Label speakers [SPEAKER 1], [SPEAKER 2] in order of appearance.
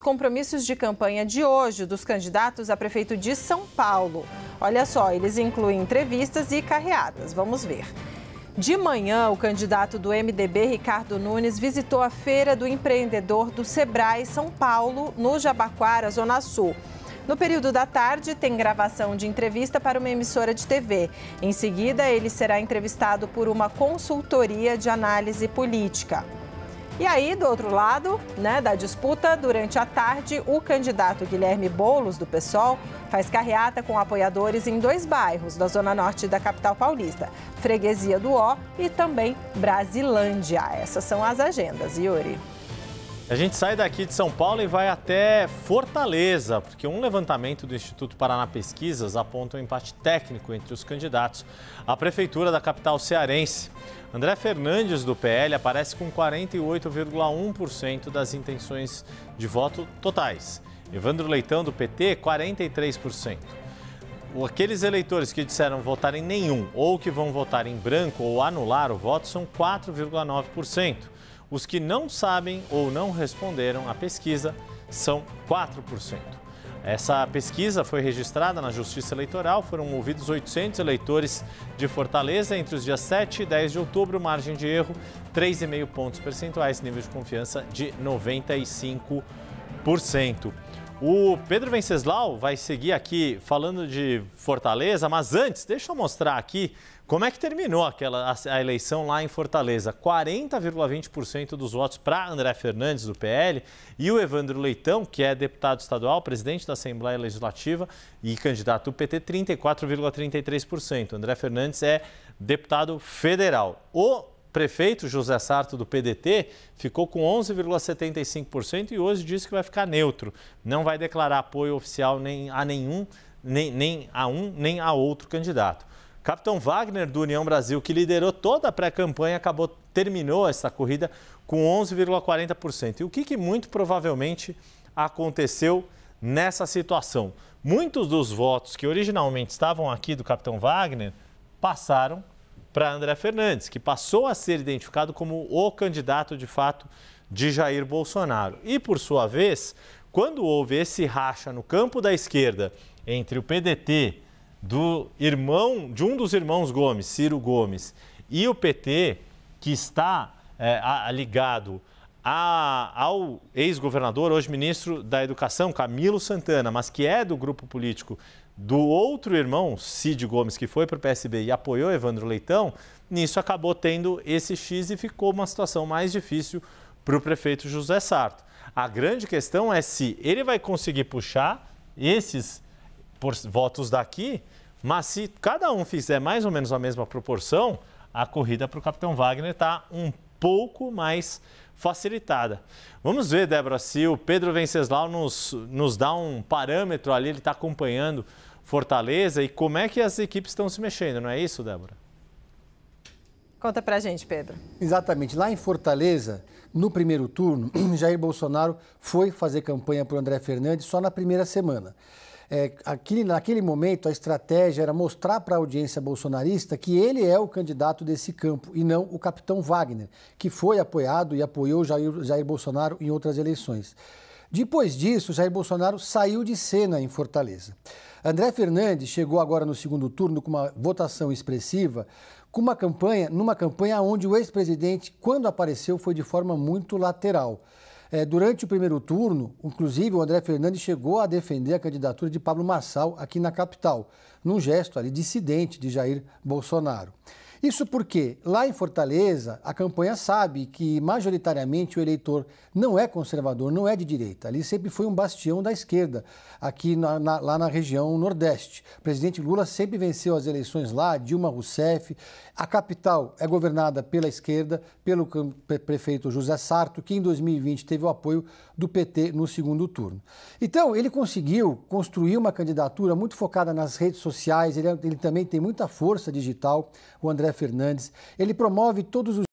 [SPEAKER 1] Compromissos de campanha de hoje dos candidatos a prefeito de São Paulo. Olha só, eles incluem entrevistas e carreatas. Vamos ver. De manhã, o candidato do MDB, Ricardo Nunes, visitou a Feira do Empreendedor do Sebrae São Paulo, no Jabaquara, Zona Sul. No período da tarde, tem gravação de entrevista para uma emissora de TV. Em seguida, ele será entrevistado por uma consultoria de análise política. E aí, do outro lado, da disputa, durante a tarde, o candidato Guilherme Boulos, do PSOL, faz carreata com apoiadores em 2 bairros da zona norte da capital paulista, Freguesia do Ó e também Brasilândia. Essas são as agendas, Yuri.
[SPEAKER 2] A gente sai daqui de São Paulo e vai até Fortaleza, porque um levantamento do Instituto Paraná Pesquisas aponta um empate técnico entre os candidatos à prefeitura da capital cearense. André Fernandes, do PL, aparece com 48,1% das intenções de voto totais. Evandro Leitão, do PT, 43%. Aqueles eleitores que disseram votar em nenhum ou que vão votar em branco ou anular o voto são 4,9%. Os que não sabem ou não responderam à pesquisa são 4%. Essa pesquisa foi registrada na Justiça Eleitoral, foram ouvidos 800 eleitores de Fortaleza entre os dias 7 e 10 de outubro, margem de erro 3,5 pontos percentuais, nível de confiança de 95%. O Pedro Venceslau vai seguir aqui falando de Fortaleza, mas antes, deixa eu mostrar aqui como é que terminou a eleição lá em Fortaleza. 40,20% dos votos para André Fernandes, do PL, e o Evandro Leitão, que é deputado estadual, presidente da Assembleia Legislativa e candidato do PT, 34,33%. André Fernandes é deputado federal. O prefeito José Sarto, do PDT, ficou com 11,75% e hoje disse que vai ficar neutro. Não vai declarar apoio oficial nem a nenhum, nem a um, nem a outro candidato. Capitão Wagner, do União Brasil, que liderou toda a pré-campanha, terminou essa corrida com 11,40%. E o que muito provavelmente aconteceu nessa situação? Muitos dos votos que originalmente estavam aqui do Capitão Wagner passaram para André Fernandes, que passou a ser identificado como o candidato de fato de Jair Bolsonaro. E, por sua vez, quando houve esse racha no campo da esquerda entre o PDT, de um dos irmãos Gomes, Ciro Gomes, e o PT, que está ligado ao ex-governador, hoje ministro da Educação, Camilo Santana, mas que é do grupo político do outro irmão, Cid Gomes, que foi para o PSB e apoiou Evandro Leitão, nisso acabou tendo esse X e ficou uma situação mais difícil para o prefeito José Sarto. A grande questão é se ele vai conseguir puxar esses votos daqui, mas se cada um fizer mais ou menos a mesma proporção, a corrida para o Capitão Wagner está um pouco mais facilitada. Vamos ver, Débora, se o Pedro Venceslau nos dá um parâmetro ali, ele está acompanhando Fortaleza e como é que as equipes estão se mexendo, não é isso, Débora?
[SPEAKER 1] Conta pra gente, Pedro.
[SPEAKER 3] Exatamente. Lá em Fortaleza, no primeiro turno, Jair Bolsonaro foi fazer campanha para o André Fernandes só na primeira semana. Naquele momento, a estratégia era mostrar para a audiência bolsonarista que ele é o candidato desse campo e não o Capitão Wagner, que foi apoiado e apoiou Jair Bolsonaro em outras eleições. Depois disso, Jair Bolsonaro saiu de cena em Fortaleza. André Fernandes chegou agora no segundo turno com uma votação expressiva, numa campanha onde o ex-presidente, quando apareceu, foi de forma muito lateral. Durante o primeiro turno, inclusive, o André Fernandes chegou a defender a candidatura de Pablo Marçal aqui na capital, num gesto ali dissidente de Jair Bolsonaro. Isso porque, lá em Fortaleza, a campanha sabe que, majoritariamente, o eleitor não é conservador, não é de direita. Ali sempre foi um bastião da esquerda, aqui lá na região Nordeste. O presidente Lula sempre venceu as eleições lá, Dilma Rousseff. A capital é governada pela esquerda, pelo prefeito José Sarto, que em 2020 teve o apoio do PT no segundo turno. Então, ele conseguiu construir uma candidatura muito focada nas redes sociais, ele também tem muita força digital, o André Fernandes. Ele promove todos os